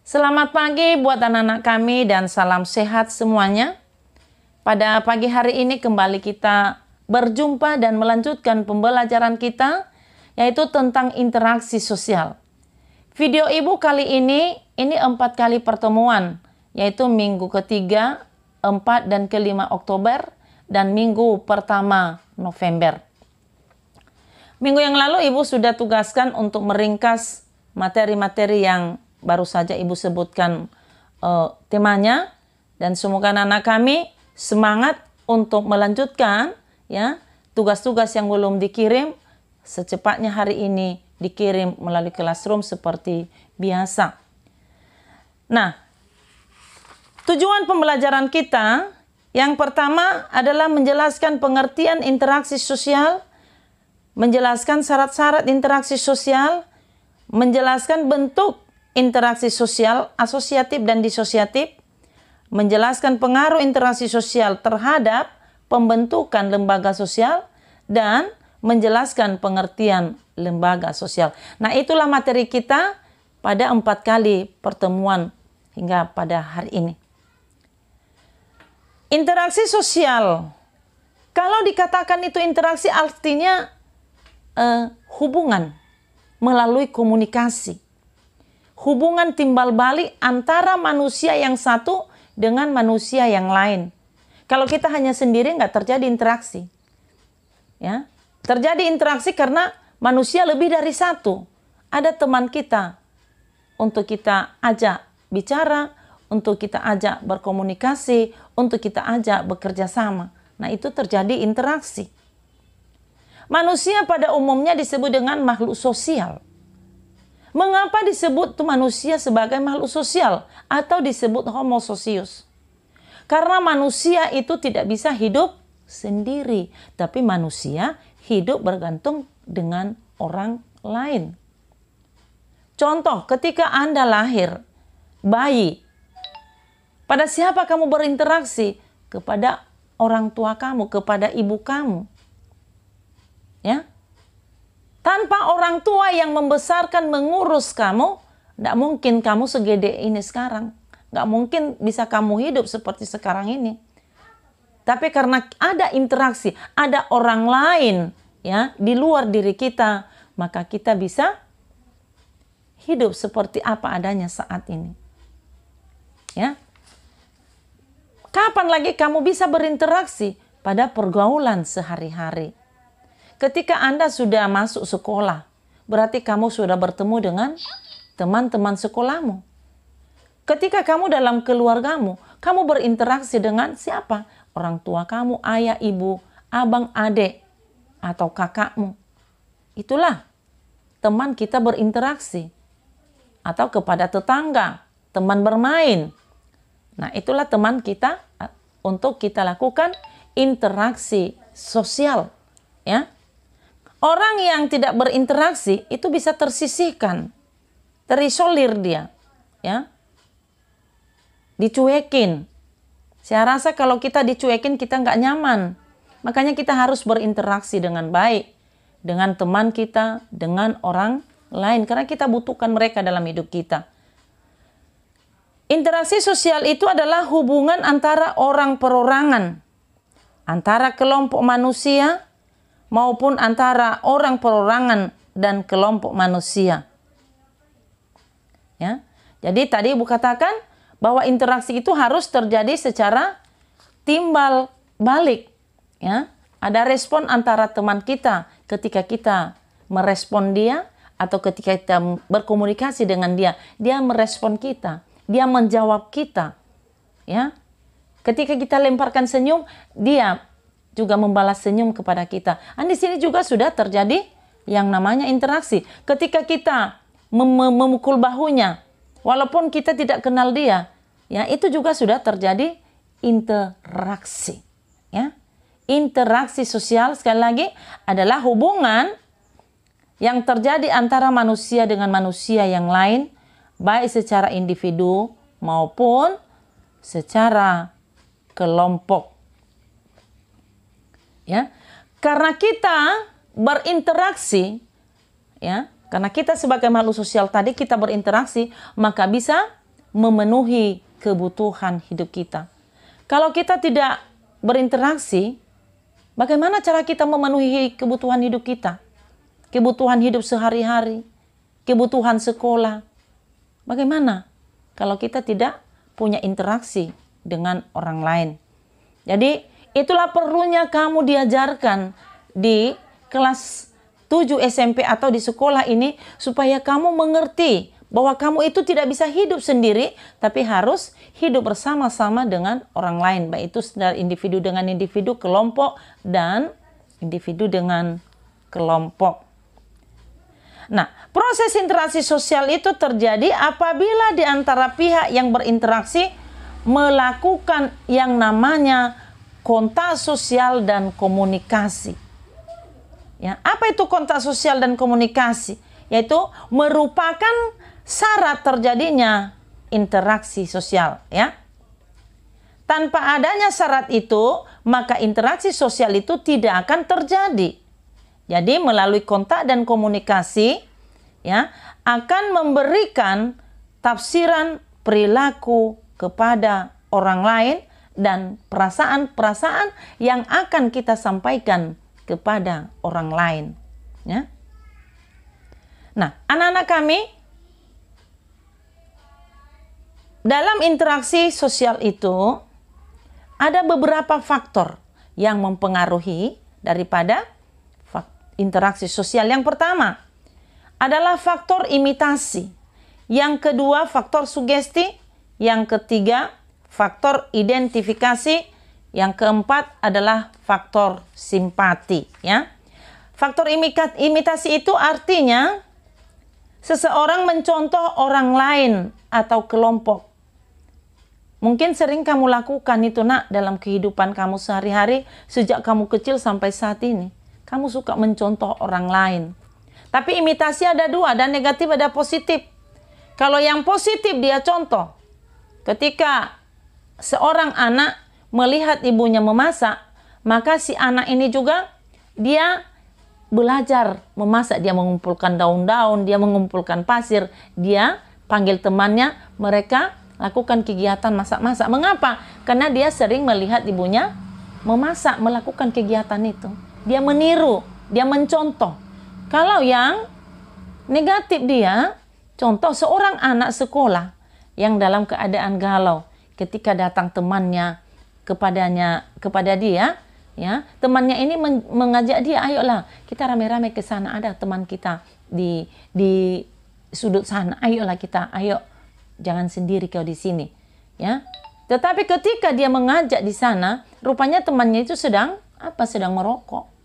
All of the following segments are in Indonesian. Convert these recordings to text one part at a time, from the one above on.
Selamat pagi buat anak-anak kami dan salam sehat semuanya. Pada pagi hari ini kembali kita berjumpa dan melanjutkan pembelajaran kita, yaitu tentang interaksi sosial. Video ibu kali ini 4 kali pertemuan, yaitu minggu ketiga, 4 dan ke-5 Oktober, dan minggu pertama November. Minggu yang lalu ibu sudah tugaskan untuk meringkas materi-materi yang baru saja ibu sebutkan temanya, dan semoga anak-anak kami semangat untuk melanjutkan ya tugas-tugas yang belum dikirim, secepatnya hari ini dikirim melalui Classroom seperti biasa. Nah, tujuan pembelajaran kita yang pertama adalah menjelaskan pengertian interaksi sosial, menjelaskan syarat-syarat interaksi sosial, menjelaskan bentuk interaksi sosial asosiatif dan disosiatif, menjelaskan pengaruh interaksi sosial terhadap pembentukan lembaga sosial, dan menjelaskan pengertian lembaga sosial. Nah, itulah materi kita pada 4 kali pertemuan hingga pada hari ini. Interaksi sosial, kalau dikatakan itu interaksi artinya hubungan melalui komunikasi. Hubungan timbal balik antara manusia yang satu dengan manusia yang lain. Kalau kita hanya sendiri nggak terjadi interaksi. Ya, terjadi interaksi karena manusia lebih dari satu. Ada teman kita untuk kita ajak bicara, untuk kita ajak berkomunikasi, untuk kita ajak bekerja sama. Nah, itu terjadi interaksi. Manusia pada umumnya disebut dengan makhluk sosial. Mengapa disebut manusia sebagai makhluk sosial atau disebut homo socius? Karena manusia itu tidak bisa hidup sendiri, tapi manusia hidup bergantung dengan orang lain. Contoh, ketika Anda lahir, bayi, pada siapa kamu berinteraksi? Kepada orang tua kamu, kepada ibu kamu. Ya. Tanpa orang tua yang membesarkan, mengurus kamu, tidak mungkin kamu segede ini sekarang. Nggak mungkin bisa kamu hidup seperti sekarang ini. Tapi karena ada interaksi, ada orang lain ya di luar diri kita, maka kita bisa hidup seperti apa adanya saat ini. Ya. Kapan lagi kamu bisa berinteraksi? Pada pergaulan sehari-hari. Ketika Anda sudah masuk sekolah, berarti kamu sudah bertemu dengan teman-teman sekolahmu. Ketika kamu dalam keluargamu, kamu berinteraksi dengan siapa? Orang tua kamu, ayah, ibu, abang, adik, atau kakakmu. Itulah teman kita berinteraksi. Atau kepada tetangga, teman bermain. Nah, itulah teman kita untuk kita lakukan interaksi sosial. Ya. Orang yang tidak berinteraksi itu bisa tersisihkan, terisolir dia, ya, dicuekin. Saya rasa kalau kita dicuekin kita nggak nyaman, makanya kita harus berinteraksi dengan baik dengan teman kita, dengan orang lain, karena kita butuhkan mereka dalam hidup kita. Interaksi sosial itu adalah hubungan antara orang perorangan, antara kelompok manusia, maupun antara orang perorangan dan kelompok manusia. Ya. Jadi tadi Ibu katakan bahwa interaksi itu harus terjadi secara timbal balik. Ya. Ada respon antara teman kita ketika kita merespon dia, atau ketika kita berkomunikasi dengan dia, dia merespon kita, dia menjawab kita. Ya. Ketika kita lemparkan senyum, dia juga membalas senyum kepada kita. Dan di sini juga sudah terjadi yang namanya interaksi. Ketika kita memukul bahunya, walaupun kita tidak kenal dia, ya itu juga sudah terjadi interaksi. Ya, interaksi sosial sekali lagi adalah hubungan yang terjadi antara manusia dengan manusia yang lain, baik secara individu maupun secara kelompok. Ya, karena kita berinteraksi, ya, karena kita sebagai makhluk sosial tadi kita berinteraksi, maka bisa memenuhi kebutuhan hidup kita. Kalau kita tidak berinteraksi, bagaimana cara kita memenuhi kebutuhan hidup kita? Kebutuhan hidup sehari-hari, kebutuhan sekolah. Bagaimana kalau kita tidak punya interaksi dengan orang lain? Jadi itulah perlunya kamu diajarkan di kelas 7 SMP atau di sekolah ini, supaya kamu mengerti bahwa kamu itu tidak bisa hidup sendiri, tapi harus hidup bersama-sama dengan orang lain, baik itu dari individu dengan individu, kelompok, dan individu dengan kelompok. Nah, proses interaksi sosial itu terjadi apabila di antara pihak yang berinteraksi melakukan yang namanya kontak sosial dan komunikasi. Ya, apa itu kontak sosial dan komunikasi? Yaitu merupakan syarat terjadinya interaksi sosial, ya. Tanpa adanya syarat itu, maka interaksi sosial itu tidak akan terjadi. Jadi melalui kontak dan komunikasi, ya, akan memberikan tafsiran perilaku kepada orang lain dan perasaan-perasaan yang akan kita sampaikan kepada orang lain, ya. Nah, anak-anak kami, dalam interaksi sosial itu ada beberapa faktor yang mempengaruhi daripada interaksi sosial. Yang pertama adalah faktor imitasi, yang kedua faktor sugesti, yang ketiga faktor identifikasi, yang keempat adalah faktor simpati, ya. Faktor imitasi itu artinya seseorang mencontoh orang lain atau kelompok. Mungkin sering kamu lakukan itu, nak, dalam kehidupan kamu sehari-hari sejak kamu kecil sampai saat ini. Kamu suka mencontoh orang lain. Tapi imitasi ada dua, ada negatif, ada positif. Kalau yang positif dia contoh. Ketika seorang anak melihat ibunya memasak, maka si anak ini juga dia belajar memasak. Dia mengumpulkan daun-daun, dia mengumpulkan pasir, dia panggil temannya, mereka lakukan kegiatan masak-masak. Mengapa? Karena dia sering melihat ibunya memasak, melakukan kegiatan itu. Dia meniru, dia mencontoh. Kalau yang negatif, dia contoh seorang anak sekolah yang dalam keadaan galau, ketika datang temannya kepada dia, ya, temannya ini mengajak dia, ayolah kita rame-rame ke sana, ada teman kita di sudut sana, ayolah kita, ayo, jangan sendiri kau di sini, ya. Tetapi ketika dia mengajak di sana, rupanya temannya itu sedang merokok.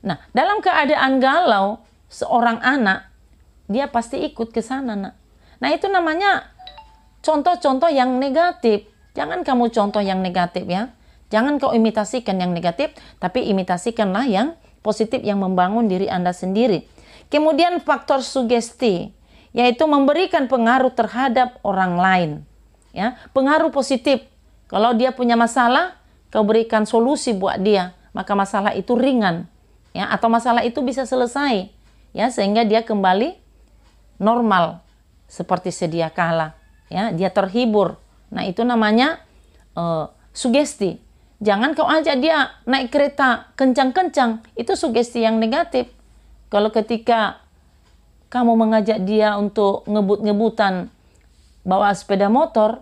Nah, dalam keadaan galau seorang anak, dia pasti ikut ke sana, nak. Nah, itu namanya contoh-contoh yang negatif. Jangan kamu contoh yang negatif, ya. Jangan kau imitasikan yang negatif, tapi imitasikanlah yang positif yang membangun diri Anda sendiri. Kemudian faktor sugesti, yaitu memberikan pengaruh terhadap orang lain, ya. Pengaruh positif. Kalau dia punya masalah, kau berikan solusi buat dia, maka masalah itu ringan, ya, atau masalah itu bisa selesai, ya, sehingga dia kembali normal seperti sedia kala, ya. Dia terhibur. Nah, itu namanya sugesti. Jangan kau ajak dia naik kereta kencang-kencang, itu sugesti yang negatif. Kalau ketika kamu mengajak dia untuk ngebut-ngebutan bawa sepeda motor,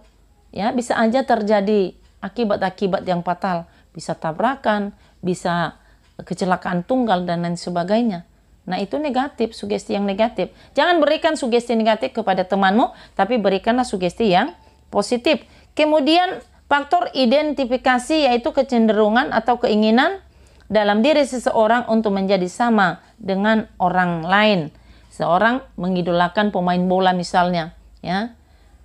ya, bisa aja terjadi akibat-akibat yang fatal. Bisa tabrakan, bisa kecelakaan tunggal, dan lain sebagainya. Nah, itu negatif, sugesti yang negatif. Jangan berikan sugesti negatif kepada temanmu, tapi berikanlah sugesti yang positif. Kemudian faktor identifikasi, yaitu kecenderungan atau keinginan dalam diri seseorang untuk menjadi sama dengan orang lain. Seorang mengidolakan pemain bola misalnya, ya.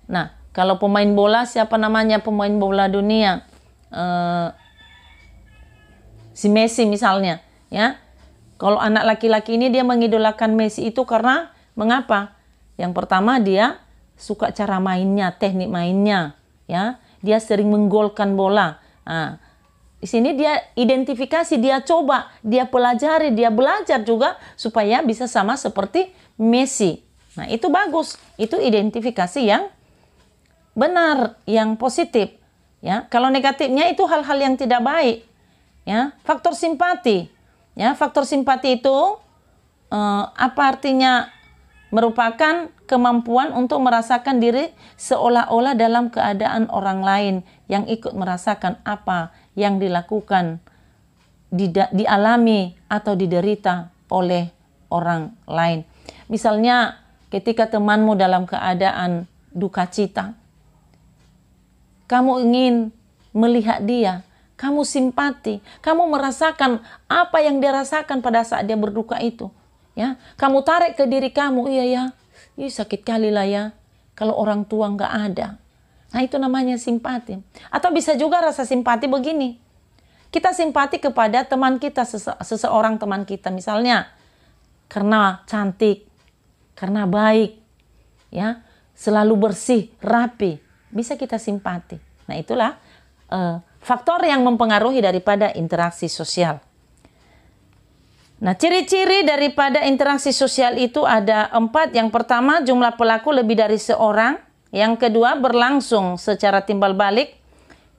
Nah, kalau pemain bola, siapa namanya pemain bola dunia? Si Messi misalnya, ya. Kalau anak laki-laki ini dia mengidolakan Messi itu karena mengapa? Yang pertama, dia suka cara mainnya, teknik mainnya, ya. Dia sering menggolkan bola. Nah, di sini dia identifikasi, dia coba, dia pelajari, dia belajar juga supaya bisa sama seperti Messi. Nah, itu bagus. Itu identifikasi yang benar, yang positif. Ya, kalau negatifnya itu hal-hal yang tidak baik. Ya, faktor simpati. Ya, faktor simpati itu apa artinya? Merupakan kemampuan untuk merasakan diri seolah-olah dalam keadaan orang lain yang ikut merasakan apa yang dilakukan, dialami atau diderita oleh orang lain. Misalnya ketika temanmu dalam keadaan duka cita, kamu ingin melihat dia, kamu simpati, kamu merasakan apa yang dia rasakan pada saat dia berduka itu. Ya, kamu tarik ke diri kamu, iya ya, ih, sakit kali lah ya, kalau orang tua nggak ada. Nah, itu namanya simpati. Atau bisa juga rasa simpati begini, kita simpati kepada teman kita, seseorang teman kita, misalnya karena cantik, karena baik, ya, selalu bersih, rapi, bisa kita simpati. Nah, itulah faktor yang mempengaruhi daripada interaksi sosial. Nah, ciri-ciri daripada interaksi sosial itu ada 4. Yang pertama, jumlah pelaku lebih dari seorang. Yang kedua, berlangsung secara timbal balik.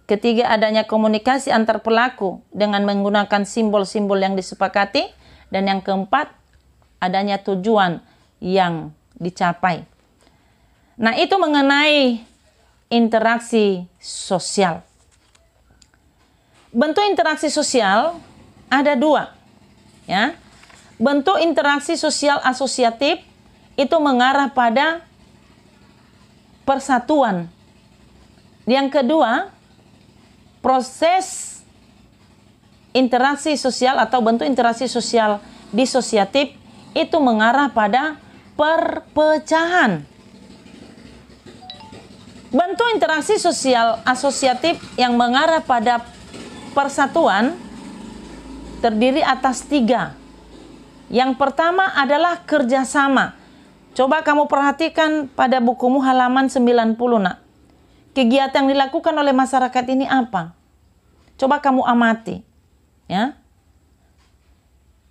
Ketiga, adanya komunikasi antar pelaku dengan menggunakan simbol-simbol yang disepakati. Dan yang keempat, adanya tujuan yang dicapai. Nah, itu mengenai interaksi sosial. Bentuk interaksi sosial ada 2. Ya, bentuk interaksi sosial asosiatif itu mengarah pada persatuan. Yang kedua, proses interaksi sosial atau bentuk interaksi sosial disosiatif itu mengarah pada perpecahan. Bentuk interaksi sosial asosiatif yang mengarah pada persatuan terdiri atas 3. Yang pertama adalah kerjasama. Coba kamu perhatikan pada bukumu halaman 90, nak. Kegiatan yang dilakukan oleh masyarakat ini apa? Coba kamu amati. Ya,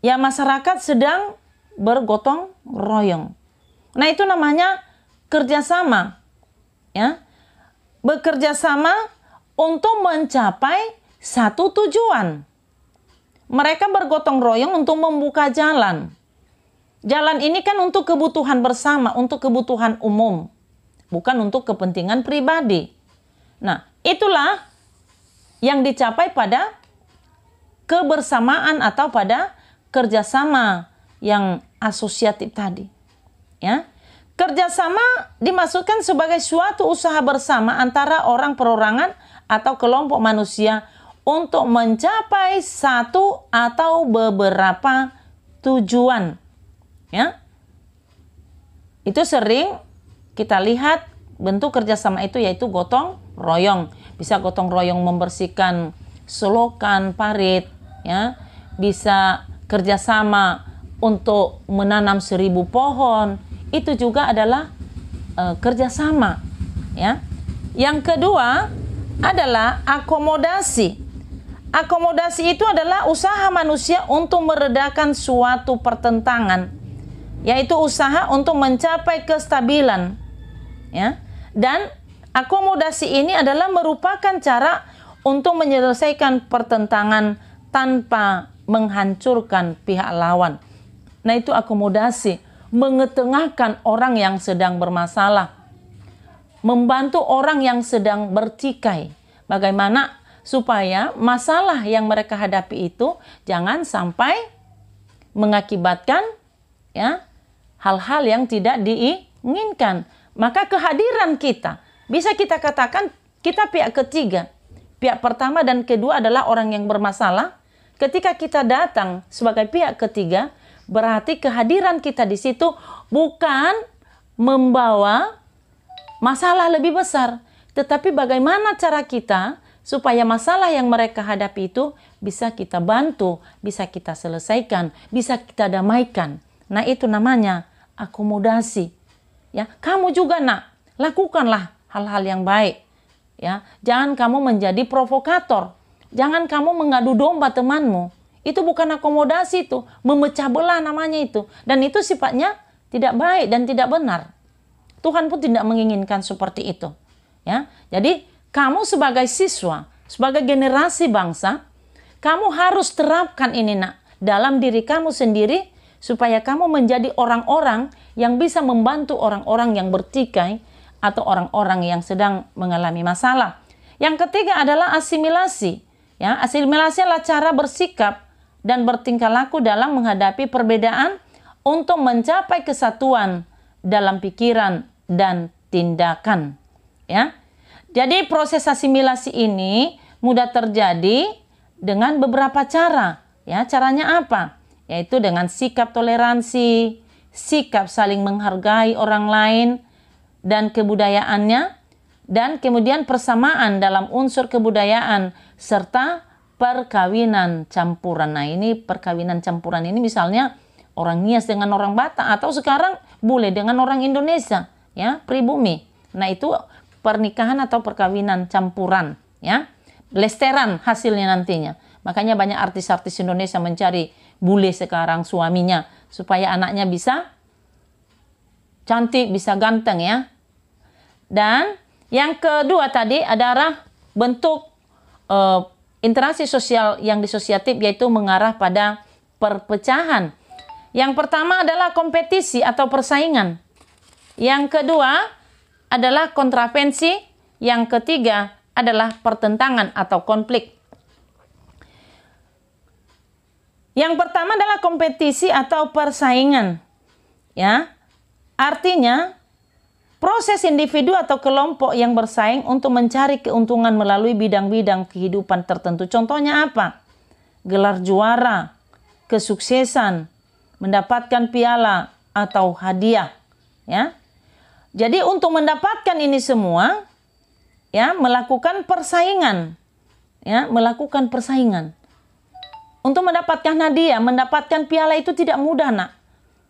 ya, masyarakat sedang bergotong royong. Nah, itu namanya kerjasama. Ya, bekerja sama untuk mencapai satu tujuan. Mereka bergotong royong untuk membuka jalan. Jalan ini kan untuk kebutuhan bersama, untuk kebutuhan umum, bukan untuk kepentingan pribadi. Nah, itulah yang dicapai pada kebersamaan atau pada kerjasama yang asosiatif tadi. Ya, kerjasama dimaksudkan sebagai suatu usaha bersama antara orang perorangan atau kelompok manusia untuk mencapai satu atau beberapa tujuan. Ya, itu sering kita lihat bentuk kerjasama itu yaitu gotong royong. Bisa gotong royong membersihkan selokan, parit, ya, bisa kerjasama untuk menanam 1000 pohon. Itu juga adalah kerjasama. Ya, yang kedua adalah akomodasi. Akomodasi itu adalah usaha manusia untuk meredakan suatu pertentangan, yaitu usaha untuk mencapai kestabilan. Ya, dan akomodasi ini adalah merupakan cara untuk menyelesaikan pertentangan tanpa menghancurkan pihak lawan. Nah, itu akomodasi, mengetengahkan orang yang sedang bermasalah, membantu orang yang sedang bertikai. Bagaimana supaya masalah yang mereka hadapi itu jangan sampai mengakibatkan, ya, hal-hal yang tidak diinginkan. Maka kehadiran kita, bisa kita katakan kita pihak ketiga. Pihak pertama dan kedua adalah orang yang bermasalah. Ketika kita datang sebagai pihak ketiga, berarti kehadiran kita di situ bukan membawa masalah lebih besar, tetapi bagaimana cara kita supaya masalah yang mereka hadapi itu bisa kita bantu, bisa kita selesaikan, bisa kita damaikan. Nah, itu namanya akomodasi. Ya, kamu juga, nak, lakukanlah hal-hal yang baik. Ya, jangan kamu menjadi provokator. Jangan kamu mengadu domba temanmu. Itu bukan akomodasi, itu memecah belah namanya itu. Dan itu sifatnya tidak baik dan tidak benar. Tuhan pun tidak menginginkan seperti itu. Ya, jadi kamu sebagai siswa, sebagai generasi bangsa, kamu harus terapkan ini nak dalam diri kamu sendiri supaya kamu menjadi orang-orang yang bisa membantu orang-orang yang bertikai atau orang-orang yang sedang mengalami masalah. Yang ketiga adalah asimilasi. Ya, asimilasi adalah cara bersikap dan bertingkah laku dalam menghadapi perbedaan untuk mencapai kesatuan dalam pikiran dan tindakan. Ya, jadi proses asimilasi ini mudah terjadi dengan beberapa cara. Ya, caranya apa? Yaitu dengan sikap toleransi, sikap saling menghargai orang lain dan kebudayaannya, dan kemudian persamaan dalam unsur kebudayaan serta perkawinan campuran. Nah, ini perkawinan campuran ini misalnya orang Nias dengan orang Batak, atau sekarang bule dengan orang Indonesia, ya, pribumi. Nah, itu pernikahan atau perkawinan campuran, ya. Lesteran hasilnya nantinya. Makanya banyak artis-artis Indonesia mencari bule sekarang suaminya supaya anaknya bisa cantik, bisa ganteng, ya. Dan yang kedua tadi adalah bentuk interaksi sosial yang disosiatif, yaitu mengarah pada perpecahan. Yang pertama adalah kompetisi atau persaingan. Yang kedua adalah kontravensi. Yang ketiga adalah pertentangan atau konflik. Yang pertama adalah kompetisi atau persaingan. Ya. Artinya proses individu atau kelompok yang bersaing untuk mencari keuntungan melalui bidang-bidang kehidupan tertentu. Contohnya apa? Gelar juara, kesuksesan, mendapatkan piala atau hadiah, ya. Jadi untuk mendapatkan ini semua, ya, melakukan persaingan, ya, melakukan persaingan. Untuk mendapatkan hadiah, mendapatkan piala itu tidak mudah, nak.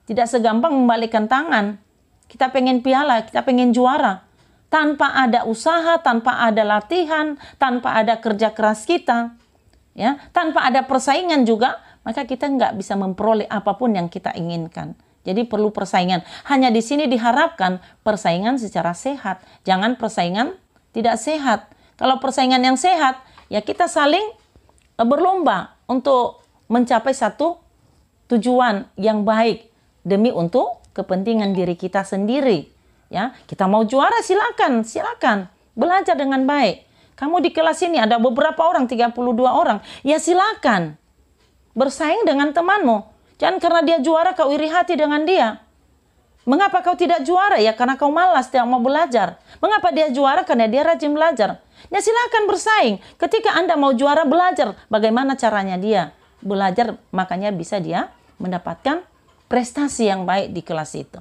Tidak segampang membalikkan tangan. Kita pengen piala, kita pengen juara. Tanpa ada usaha, tanpa ada latihan, tanpa ada kerja keras kita, ya, tanpa ada persaingan juga, maka kita nggak bisa memperoleh apapun yang kita inginkan. Jadi perlu persaingan. Hanya di sini diharapkan persaingan secara sehat. Jangan persaingan tidak sehat. Kalau persaingan yang sehat, ya kita saling berlomba untuk mencapai satu tujuan yang baik demi untuk kepentingan diri kita sendiri, ya. Kita mau juara, silakan belajar dengan baik. Kamu di kelas ini ada beberapa orang, 32 orang, ya silakan bersaing dengan temanmu. Jangan karena dia juara kau iri hati dengan dia. Mengapa kau tidak juara? Ya karena kau malas, tidak mau belajar. Mengapa dia juara? Karena dia rajin belajar. Ya silakan bersaing. Ketika Anda mau juara, belajar bagaimana caranya dia belajar, makanya bisa dia mendapatkan prestasi yang baik di kelas itu.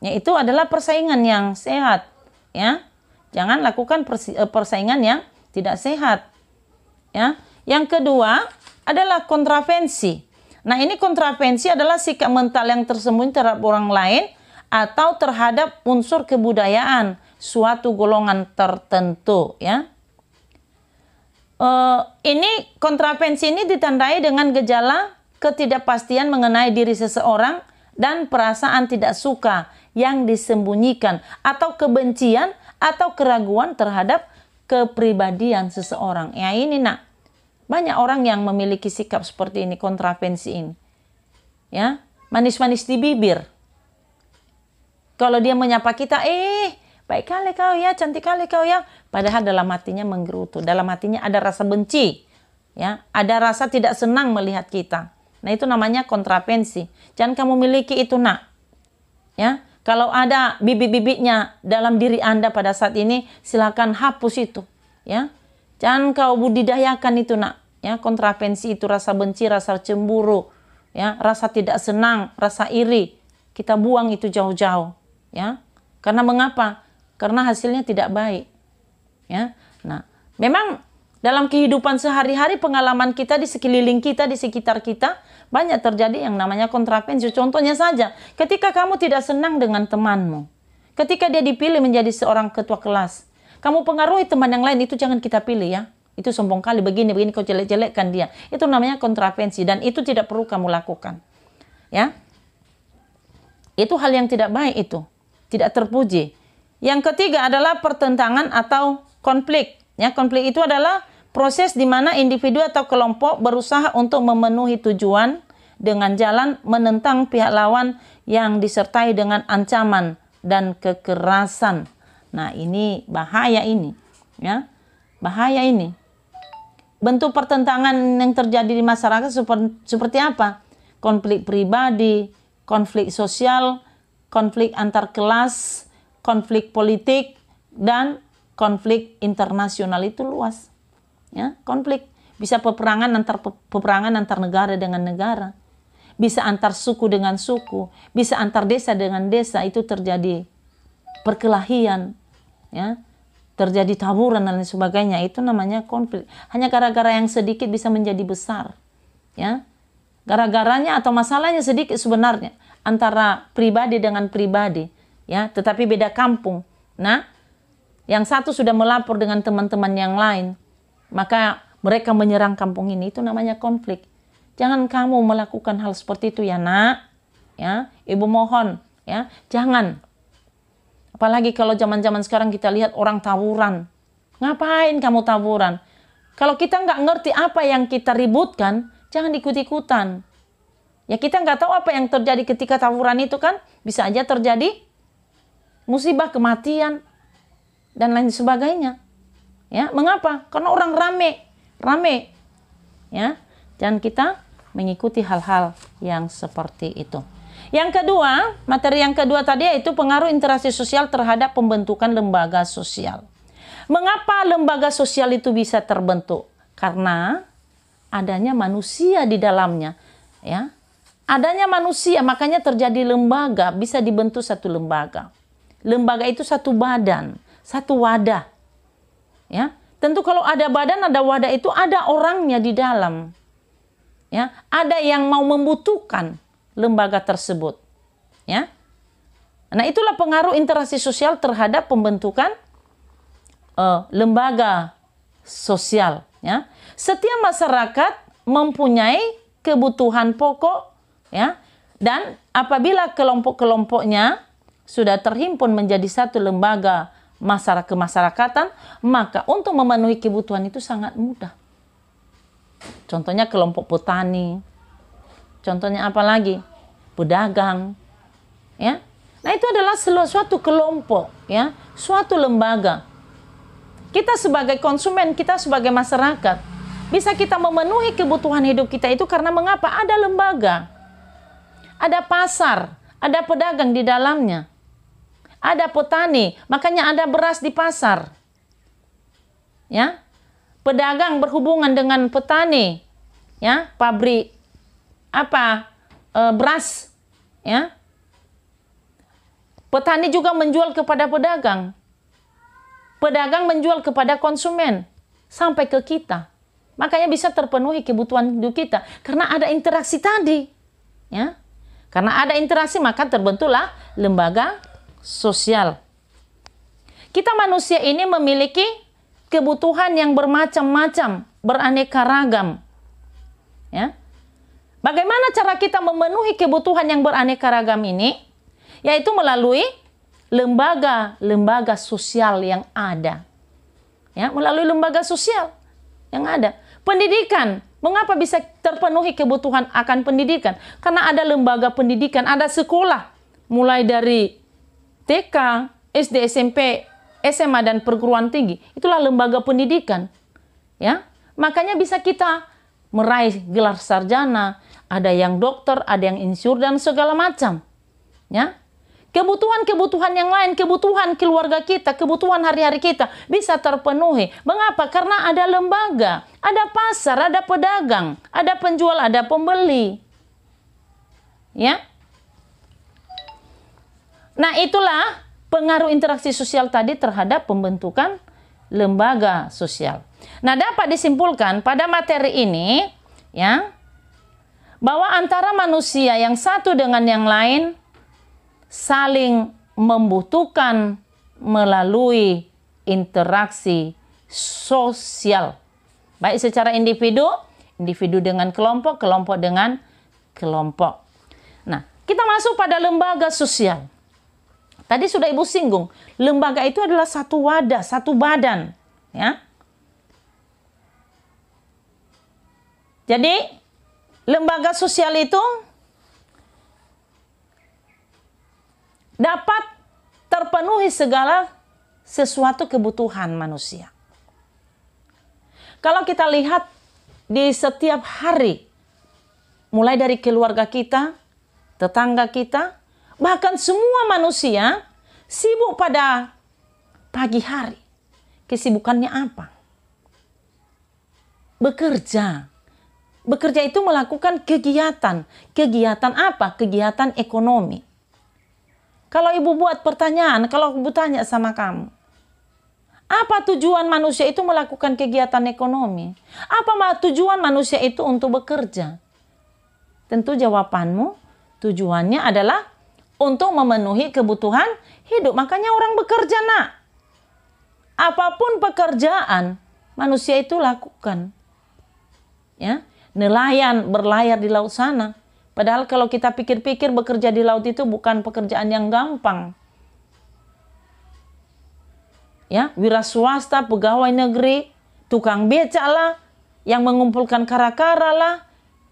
Ya, itu adalah persaingan yang sehat, ya. Jangan lakukan persaingan yang tidak sehat, ya. Yang kedua adalah kontravensi. Nah, ini kontravensi adalah sikap mental yang tersembunyi terhadap orang lain atau terhadap unsur kebudayaan suatu golongan tertentu, ya. Ini kontravensi ini ditandai dengan gejala ketidakpastian mengenai diri seseorang dan perasaan tidak suka yang disembunyikan atau kebencian atau keraguan terhadap kepribadian seseorang. Ya ini nak, banyak orang yang memiliki sikap seperti ini, kontravensi ini. Ya, manis-manis di bibir. Kalau dia menyapa kita, baik kali kau ya, cantik kali kau ya. Padahal dalam hatinya menggerutu, dalam hatinya ada rasa benci, ya, ada rasa tidak senang melihat kita. Nah, itu namanya kontravensi. Jangan kamu miliki itu, nak. Ya, kalau ada bibit-bibitnya dalam diri Anda pada saat ini, silakan hapus itu, ya. Jangan kau budidayakan itu, nak. Ya, kontravensi itu rasa benci, rasa cemburu, ya, rasa tidak senang, rasa iri. Kita buang itu jauh-jauh, ya. Karena mengapa? Karena hasilnya tidak baik. Ya. Nah, memang dalam kehidupan sehari-hari, pengalaman kita di sekeliling kita, di sekitar kita, banyak terjadi yang namanya kontravensi. Contohnya saja, ketika kamu tidak senang dengan temanmu, ketika dia dipilih menjadi seorang ketua kelas, kamu pengaruhi teman yang lain, itu jangan kita pilih, ya. Itu sombong kali, begini kau jelek-jelekkan dia. Itu namanya kontravensi dan itu tidak perlu kamu lakukan. Ya. Itu hal yang tidak baik itu. Tidak terpuji. Yang ketiga adalah pertentangan atau konflik. Ya, konflik itu adalah proses di mana individu atau kelompok berusaha untuk memenuhi tujuan dengan jalan menentang pihak lawan yang disertai dengan ancaman dan kekerasan. Nah, ini bahaya ini, ya. Bahaya ini. Bentuk pertentangan yang terjadi di masyarakat seperti apa? Konflik pribadi, konflik sosial, konflik antar kelas, konflik politik, dan konflik internasional itu luas. Ya, konflik bisa peperangan antar negara dengan negara, bisa antar suku dengan suku, bisa antar desa dengan desa, itu terjadi perkelahian, ya, terjadi tawuran dan lain sebagainya. Itu namanya konflik. Hanya gara-gara yang sedikit bisa menjadi besar, ya. Gara-garanya atau masalahnya sedikit sebenarnya antara pribadi dengan pribadi, ya, tetapi beda kampung. Nah, yang satu sudah melapor dengan teman-teman yang lain, maka mereka menyerang kampung ini. Itu namanya konflik. Jangan kamu melakukan hal seperti itu ya, Nak. Ya, Ibu mohon, ya, jangan. Apalagi kalau zaman-zaman sekarang kita lihat orang tawuran. Ngapain kamu tawuran? Kalau kita nggak ngerti apa yang kita ributkan, jangan ikut-ikutan. Ya, kita nggak tahu apa yang terjadi ketika tawuran itu kan. Bisa aja terjadi musibah, kematian, dan lain sebagainya. Ya, mengapa? Karena orang rame. Ya, dan kita mengikuti hal-hal yang seperti itu. Yang kedua, materi yang kedua tadi yaitu pengaruh interaksi sosial terhadap pembentukan lembaga sosial. Mengapa lembaga sosial itu bisa terbentuk? Karena adanya manusia di dalamnya, ya. Adanya manusia, makanya terjadi lembaga, bisa dibentuk satu lembaga. Lembaga itu satu badan, satu wadah. Ya, tentu kalau ada badan, ada wadah itu ada orangnya di dalam. Ya, ada yang mau membutuhkan lembaga tersebut. Ya. Nah, itulah pengaruh interaksi sosial terhadap pembentukan lembaga sosial. Ya. Setiap masyarakat mempunyai kebutuhan pokok, ya, dan apabila kelompok-kelompoknya sudah terhimpun menjadi satu lembaga kemasyarakatan, maka untuk memenuhi kebutuhan itu sangat mudah. Contohnya kelompok petani, contohnya apa lagi? Pedagang, ya. Nah, itu adalah suatu kelompok, ya, suatu lembaga. Kita sebagai konsumen, kita sebagai masyarakat, bisa kita memenuhi kebutuhan hidup kita itu karena mengapa? Ada lembaga, ada pasar, ada pedagang di dalamnya, ada petani, makanya ada beras di pasar. Ya, pedagang berhubungan dengan petani, ya, pabrik beras, ya. Petani juga menjual kepada pedagang. Pedagang menjual kepada konsumen sampai ke kita. Makanya bisa terpenuhi kebutuhan hidup kita karena ada interaksi tadi, ya. Karena ada interaksi maka terbentuklah lembaga sosial. Kita manusia ini memiliki kebutuhan yang bermacam-macam, beraneka ragam. Ya. Bagaimana cara kita memenuhi kebutuhan yang beraneka ragam ini? Yaitu melalui lembaga sosial yang ada. Ya, melalui lembaga sosial yang ada. Pendidikan, mengapa bisa terpenuhi kebutuhan akan pendidikan? Karena ada lembaga pendidikan, ada sekolah. Mulai dari TK, SD, SMP, SMA, dan perguruan tinggi. Itulah lembaga pendidikan. Ya, makanya bisa kita meraih gelar sarjana, ada yang dokter, ada yang insinyur, dan segala macam. Ya, kebutuhan-kebutuhan yang lain, kebutuhan keluarga kita, kebutuhan hari-hari kita bisa terpenuhi. Mengapa? Karena ada lembaga, ada pasar, ada pedagang, ada penjual, ada pembeli. Ya. Nah, itulah pengaruh interaksi sosial tadi terhadap pembentukan lembaga sosial. Nah, dapat disimpulkan pada materi ini, ya, bahwa antara manusia yang satu dengan yang lain saling membutuhkan melalui interaksi sosial. Baik secara individu, individu dengan kelompok, kelompok dengan kelompok. Nah, kita masuk pada lembaga sosial. Tadi sudah Ibu singgung, lembaga itu adalah satu wadah, satu badan, ya. Jadi, lembaga sosial itu dapat terpenuhi segala sesuatu kebutuhan manusia. Kalau kita lihat di setiap hari, mulai dari keluarga kita, tetangga kita, bahkan semua manusia sibuk pada pagi hari. Kesibukannya apa? Bekerja. Bekerja itu melakukan kegiatan. Kegiatan apa? Kegiatan ekonomi. Kalau Ibu buat pertanyaan, kalau Ibu tanya sama kamu, apa tujuan manusia itu melakukan kegiatan ekonomi? Apa tujuan manusia itu untuk bekerja? Tentu jawabanmu, tujuannya adalah untuk memenuhi kebutuhan hidup. Makanya orang bekerja, nak. Apapun pekerjaan, manusia itu lakukan. Ya, nelayan berlayar di laut sana. Padahal kalau kita pikir-pikir, bekerja di laut itu bukan pekerjaan yang gampang. Ya, wira swasta, pegawai negeri, tukang becak lah, yang mengumpulkan kara-kara lah,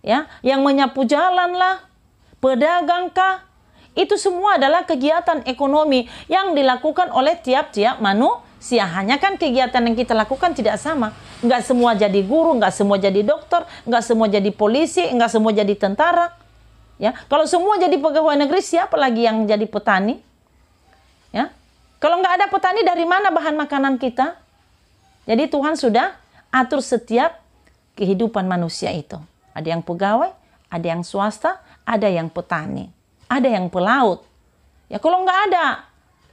ya, yang menyapu jalan lah, pedagang kah? Itu semua adalah kegiatan ekonomi yang dilakukan oleh tiap-tiap manusia. Hanya kan kegiatan yang kita lakukan tidak sama. Nggak semua jadi guru, nggak semua jadi dokter, nggak semua jadi polisi, nggak semua jadi tentara. Ya, kalau semua jadi pegawai negeri, siapa lagi yang jadi petani? Ya, kalau nggak ada petani, dari mana bahan makanan kita? Jadi Tuhan sudah atur setiap kehidupan manusia itu. Ada yang pegawai, ada yang swasta, ada yang petani. Ada yang pelaut. Ya, kalau nggak ada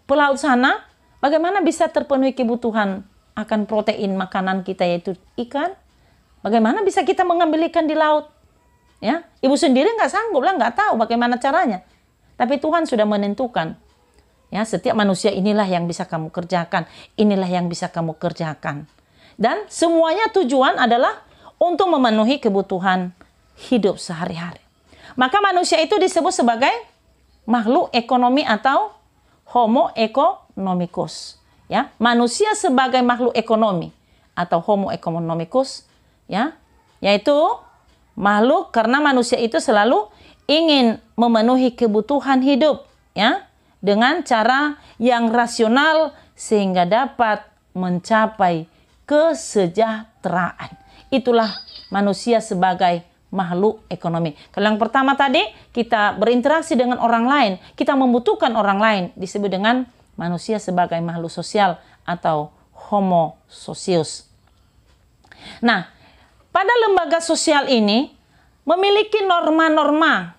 pelaut sana, bagaimana bisa terpenuhi kebutuhan akan protein makanan kita, yaitu ikan? Bagaimana bisa kita mengambil ikan di laut? Ya, Ibu sendiri nggak sanggup lah, nggak tahu bagaimana caranya. Tapi Tuhan sudah menentukan. Ya, setiap manusia inilah yang bisa kamu kerjakan, inilah yang bisa kamu kerjakan. Dan semuanya tujuan adalah untuk memenuhi kebutuhan hidup sehari-hari. Maka manusia itu disebut sebagai makhluk ekonomi atau homo economicus. Ya, manusia sebagai makhluk ekonomi atau homo economicus, ya, yaitu makhluk karena manusia itu selalu ingin memenuhi kebutuhan hidup, ya, dengan cara yang rasional sehingga dapat mencapai kesejahteraan. Itulah manusia sebagai makhluk ekonomi. Kalau yang pertama tadi, kita berinteraksi dengan orang lain, kita membutuhkan orang lain, disebut dengan manusia sebagai makhluk sosial atau homo socius. Nah, pada lembaga sosial ini memiliki norma-norma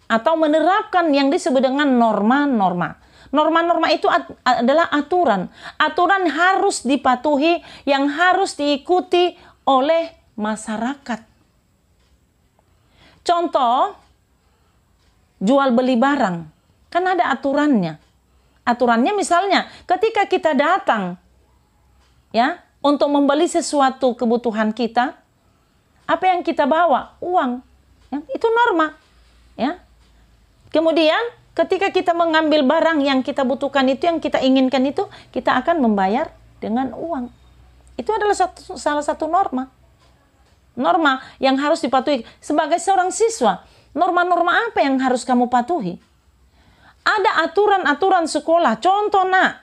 atau menerapkan yang disebut dengan norma-norma. Norma-norma itu adalah aturan. Aturan harus dipatuhi, yang harus diikuti oleh masyarakat. Contoh, jual beli barang, kan ada aturannya. Aturannya misalnya, ketika kita datang, ya, untuk membeli sesuatu kebutuhan kita, apa yang kita bawa? Uang. Ya, itu norma. Ya. Kemudian, ketika kita mengambil barang yang kita butuhkan itu, yang kita inginkan itu, kita akan membayar dengan uang. Itu adalah salah satu norma. Norma yang harus dipatuhi sebagai seorang siswa. Norma-norma apa yang harus kamu patuhi? Ada aturan-aturan sekolah. Contoh, nak,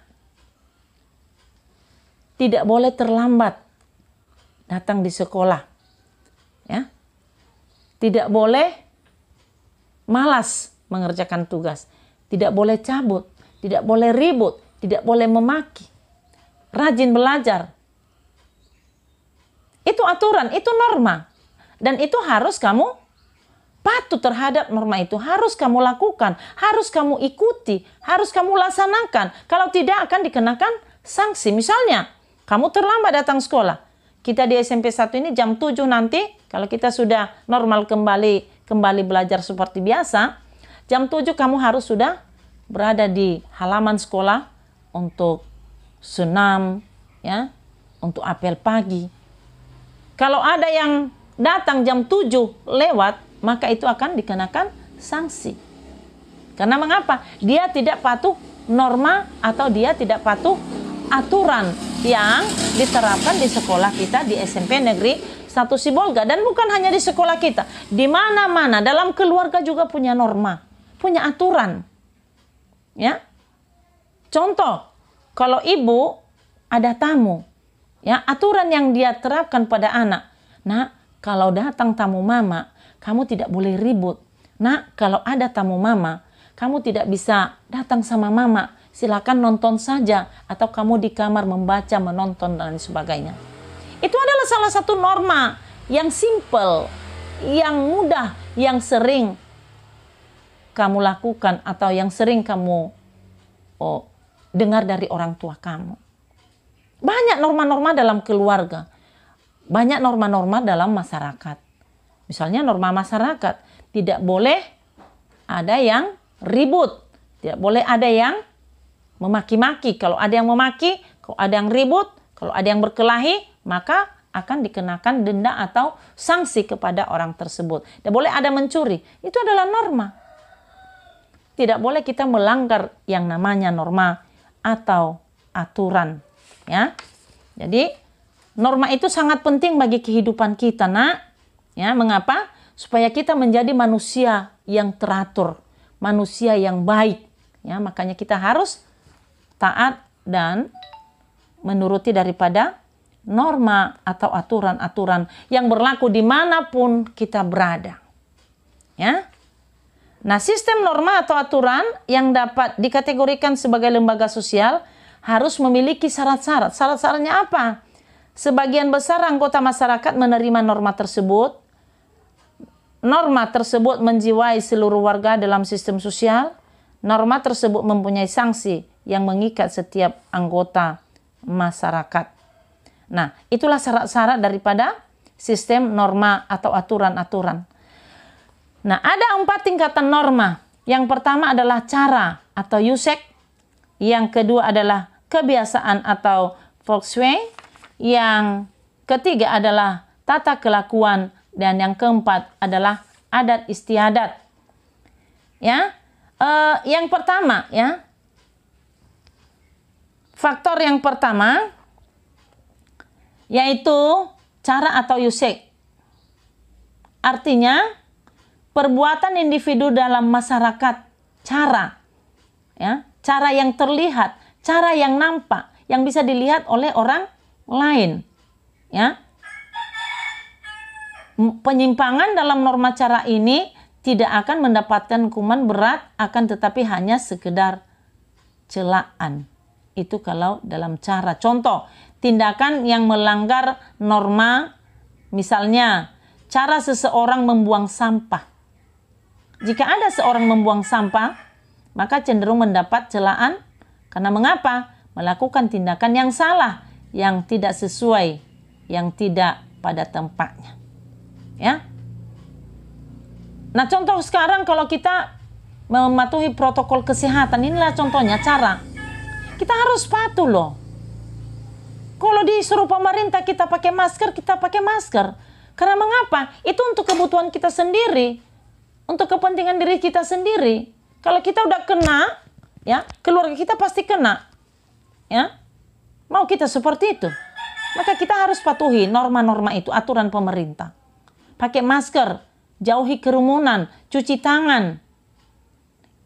tidak boleh terlambat datang di sekolah. Ya, tidak boleh malas mengerjakan tugas. Tidak boleh cabut, tidak boleh ribut, tidak boleh memaki. Rajin belajar. Itu aturan, itu norma. Dan itu harus kamu patuh terhadap norma itu. Harus kamu lakukan, harus kamu ikuti, harus kamu laksanakan. Kalau tidak akan dikenakan sanksi. Misalnya, kamu terlambat datang sekolah. Kita di SMP 1 ini jam 7 nanti, kalau kita sudah normal kembali belajar seperti biasa, jam 7 kamu harus sudah berada di halaman sekolah untuk senam, ya, untuk apel pagi. Kalau ada yang datang jam 7 lewat, maka itu akan dikenakan sanksi. Karena mengapa? Dia tidak patuh norma atau dia tidak patuh aturan yang diterapkan di sekolah kita di SMP Negeri 1 Sibolga. Dan bukan hanya di sekolah kita, di mana-mana dalam keluarga juga punya norma, punya aturan. Ya. Contoh, kalau ibu ada tamu, ya, aturan yang dia terapkan pada anak. Nah, kalau datang tamu mama, kamu tidak boleh ribut. Nah, kalau ada tamu mama, kamu tidak bisa datang sama mama. Silakan nonton saja, atau kamu di kamar membaca, menonton, dan sebagainya. Itu adalah salah satu norma yang simple, yang mudah, yang sering kamu lakukan atau yang sering kamu dengar dari orang tua kamu. Banyak norma-norma dalam keluarga, banyak norma-norma dalam masyarakat. Misalnya norma masyarakat, tidak boleh ada yang ribut, tidak boleh ada yang memaki-maki. Kalau ada yang memaki, kalau ada yang ribut, kalau ada yang berkelahi, maka akan dikenakan denda atau sanksi kepada orang tersebut. Tidak boleh ada mencuri. Itu adalah norma. Tidak boleh kita melanggar yang namanya norma atau aturan. Ya, jadi norma itu sangat penting bagi kehidupan kita, nak. Ya, mengapa? Supaya kita menjadi manusia yang teratur, manusia yang baik. Ya, makanya kita harus taat dan menuruti daripada norma atau aturan-aturan yang berlaku dimanapun kita berada. Ya. Nah, sistem norma atau aturan yang dapat dikategorikan sebagai lembaga sosial harus memiliki syarat-syarat. Syarat-syaratnya apa? Sebagian besar anggota masyarakat menerima norma tersebut. Norma tersebut menjiwai seluruh warga dalam sistem sosial. Norma tersebut mempunyai sanksi yang mengikat setiap anggota masyarakat. Nah, itulah syarat-syarat daripada sistem norma atau aturan-aturan. Nah, ada 4 tingkatan norma. Yang pertama adalah cara atau usek. Yang kedua adalah kebiasaan atau volkswagen. Yang ketiga adalah tata kelakuan. Dan yang keempat adalah adat istiadat. Ya, yang pertama, ya, faktor yang pertama yaitu cara atau usek. Artinya perbuatan individu dalam masyarakat, cara, ya, cara yang terlihat, cara yang nampak, yang bisa dilihat oleh orang lain, ya. Penyimpangan dalam norma cara ini tidak akan mendapatkan hukuman berat, akan tetapi hanya sekedar celaan. Itu kalau dalam cara. Contoh, tindakan yang melanggar norma, misalnya cara seseorang membuang sampah. Jika ada seorang membuang sampah, maka cenderung mendapat celaan. Karena mengapa? Melakukan tindakan yang salah, yang tidak sesuai, yang tidak pada tempatnya. Ya. Nah, contoh sekarang kalau kita mematuhi protokol kesehatan, inilah contohnya cara. Kita harus patuh loh. Kalau disuruh pemerintah kita pakai masker, kita pakai masker. Karena mengapa? Itu untuk kebutuhan kita sendiri. Untuk kepentingan diri kita sendiri. Kalau kita udah kena, ya, keluarga kita pasti kena. Ya. Mau kita seperti itu. Maka kita harus patuhi norma-norma itu, aturan pemerintah. Pakai masker, jauhi kerumunan, cuci tangan.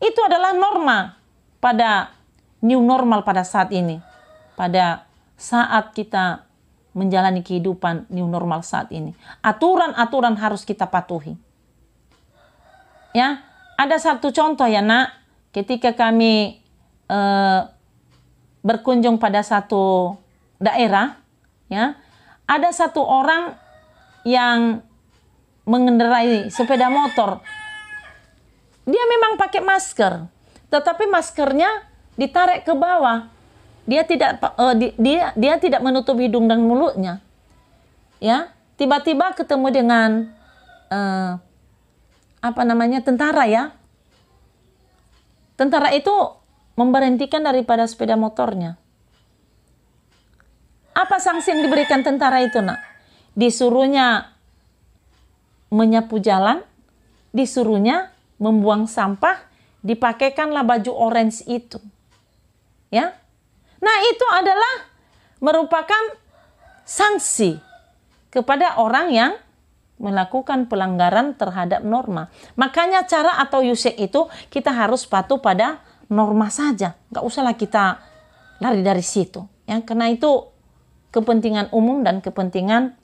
Itu adalah norma pada new normal pada saat ini. Pada saat kita menjalani kehidupan new normal saat ini. Aturan-aturan harus kita patuhi. Ya, ada satu contoh ya, nak. Ketika kami berkunjung pada satu daerah, ya, ada satu orang yang mengendarai sepeda motor. Dia memang pakai masker, tetapi maskernya ditarik ke bawah. Dia tidak menutup hidung dan mulutnya. Ya, tiba-tiba ketemu dengan tentara, ya. Tentara itu memberhentikan daripada sepeda motornya. Apa sanksi yang diberikan tentara itu, nak? Disuruhnya menyapu jalan, disuruhnya membuang sampah, dipakaikanlah baju orange itu. Ya. Nah, itu adalah merupakan sanksi kepada orang yang melakukan pelanggaran terhadap norma. Makanya cara atau yusek itu kita harus patuh pada norma saja. Nggak usahlah kita lari dari situ. Ya, karena itu kepentingan umum dan kepentingan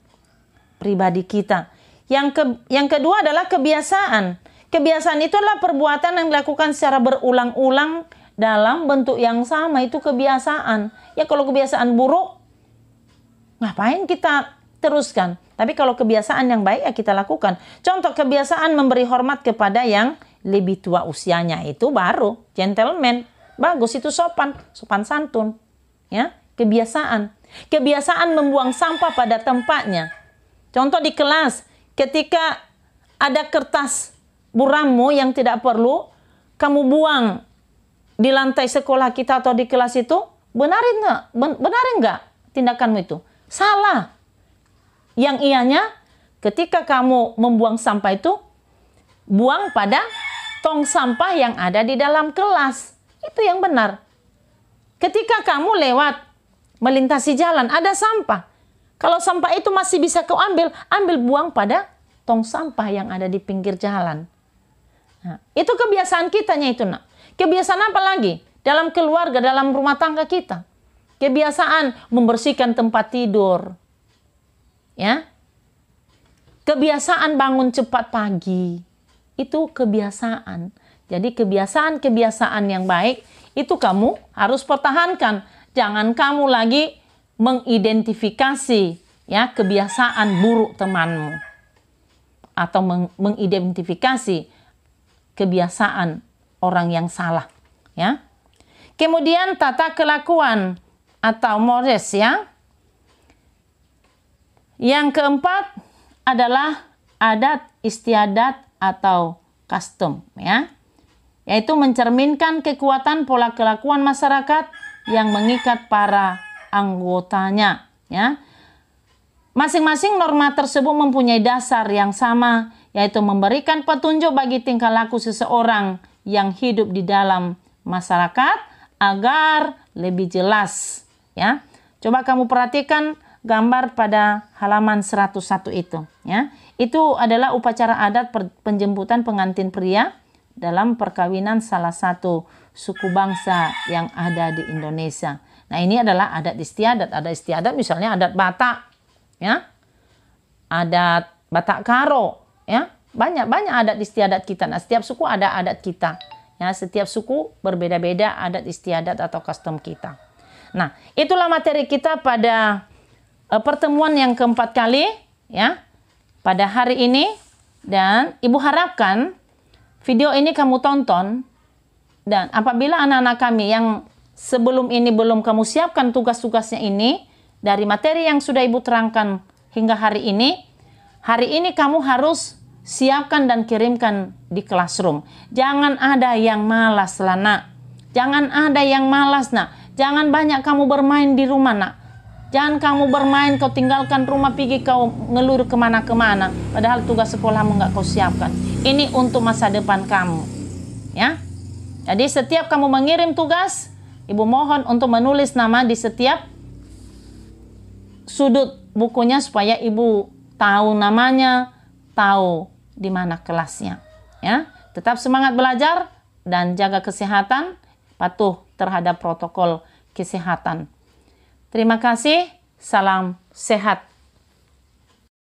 pribadi kita. Yang kedua adalah kebiasaan. Kebiasaan itu adalah perbuatan yang dilakukan secara berulang-ulang dalam bentuk yang sama. Itu kebiasaan. Ya, kalau kebiasaan buruk, ngapain kita teruskan? Tapi kalau kebiasaan yang baik ya kita lakukan. Contoh kebiasaan memberi hormat kepada yang lebih tua usianya, itu baru gentleman. Bagus, itu sopan santun. Ya, kebiasaan. Kebiasaan membuang sampah pada tempatnya. Contoh di kelas, ketika ada kertas burammu yang tidak perlu, kamu buang di lantai sekolah kita atau di kelas itu, benar enggak tindakanmu itu? Salah. Yang ianya, ketika kamu membuang sampah itu, buang pada tong sampah yang ada di dalam kelas. Itu yang benar. Ketika kamu lewat, melintasi jalan, ada sampah. Kalau sampah itu masih bisa kau ambil buang pada tong sampah yang ada di pinggir jalan. Nah, itu kebiasaan kitanya itu, nak. Kebiasaan apa lagi? Dalam keluarga, dalam rumah tangga kita. Kebiasaan membersihkan tempat tidur. Ya, kebiasaan bangun cepat pagi, itu kebiasaan. Jadi kebiasaan-kebiasaan yang baik itu kamu harus pertahankan. Jangan kamu lagi mengidentifikasi ya kebiasaan buruk temanmu atau mengidentifikasi kebiasaan orang yang salah. Ya, kemudian tata kelakuan atau mores ya. Yang keempat adalah adat istiadat atau custom ya. Yaitu mencerminkan kekuatan pola kelakuan masyarakat yang mengikat para anggotanya ya. Masing-masing norma tersebut mempunyai dasar yang sama, yaitu memberikan petunjuk bagi tingkah laku seseorang yang hidup di dalam masyarakat agar lebih jelas ya. Coba kamu perhatikan gambar pada halaman 101 itu ya. Itu adalah upacara adat penjemputan pengantin pria dalam perkawinan salah satu suku bangsa yang ada di Indonesia. Nah, ini adalah adat istiadat. Adat istiadat misalnya adat Batak ya. Adat Batak Karo ya. Banyak adat istiadat kita. Nah, setiap suku ada adat kita. Ya, setiap suku berbeda-beda adat istiadat atau custom kita. Nah, itulah materi kita pada pertemuan yang keempat kali ya pada hari ini, dan ibu harapkan video ini kamu tonton, dan apabila anak-anak kami yang sebelum ini belum kamu siapkan tugas-tugasnya ini dari materi yang sudah ibu terangkan hingga hari ini kamu harus siapkan dan kirimkan di classroom. Jangan ada yang malas lah, nak. Jangan ada yang malas, nak. Jangan banyak kamu bermain di rumah, nak. Jangan kamu bermain, kau tinggalkan rumah, pergi kau ngelur kemana-kemana. Padahal tugas sekolahmu nggak kau siapkan. Ini untuk masa depan kamu. Ya. Jadi setiap kamu mengirim tugas, ibu mohon untuk menulis nama di setiap sudut bukunya supaya ibu tahu namanya, tahu di mana kelasnya. Ya. Tetap semangat belajar dan jaga kesehatan, patuh terhadap protokol kesehatan. Terima kasih, salam sehat.